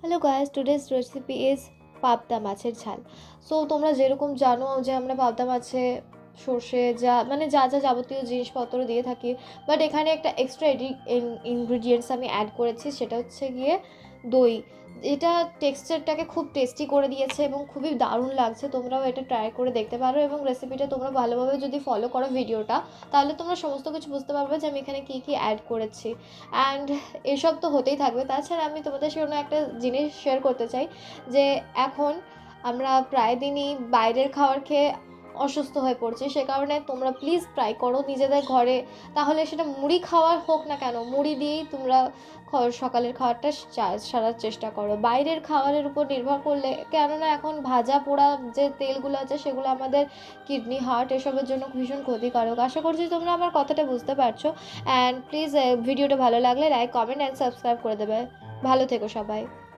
Hello guys, today's recipe is পাবদা মাছের ঝাল। সো তোমরা যেরকম জানো যে আমরা পাবদা মাছে সর্ষে যা যা যাবতীয় জিনিসপত্র দিয়ে থাকি, বাট এখানে একটা এক্সট্রা ইনগ্রিডিয়েন্টস আমি অ্যাড করেছি, সেটা হচ্ছে গিয়ে দই। এটা টেক্সচারটাকে খুব টেস্টি করে দিয়েছে এবং খুবই দারুণ লাগছে। তোমরাও এটা ট্রাই করে দেখতে পারো এবং রেসিপিটা তোমরা ভালোভাবে যদি ফলো করো ভিডিওটা, তাহলে তোমরা সমস্ত কিছু বুঝতে পারবে যে আমি এখানে কী কী অ্যাড করেছি। অ্যান্ড এসব তো হতেই থাকবে। তাছাড়া আমি তোমাদের সঙ্গে একটা জিনিস শেয়ার করতে চাই যে এখন আমরা প্রায় দিনই বাইরের খাবার খেয়ে অসুস্থ হয়ে পড়ছি। সে কারণে তোমরা প্লিজ ট্রাই করো নিজেদের ঘরে, তাহলে সেটা মুড়ি খাওয়ার হোক না কেন, মুড়ি দিয়েই তোমরা সকালের খাবারটা সারার চেষ্টা করো। বাইরের খাবারের উপর নির্ভর করলে, কেননা এখন ভাজা পোড়া যে তেলগুলো আছে সেগুলো আমাদের কিডনি, হার্ট এসবের জন্য ভীষণ ক্ষতিকারক। আশা করছি তোমরা আমার কথাটা বুঝতে পারছো। অ্যান্ড প্লিজ ভিডিওটা ভালো লাগলে লাইক, কমেন্ট অ্যান্ড সাবস্ক্রাইব করে দেবে। ভালো থেকো সবাই।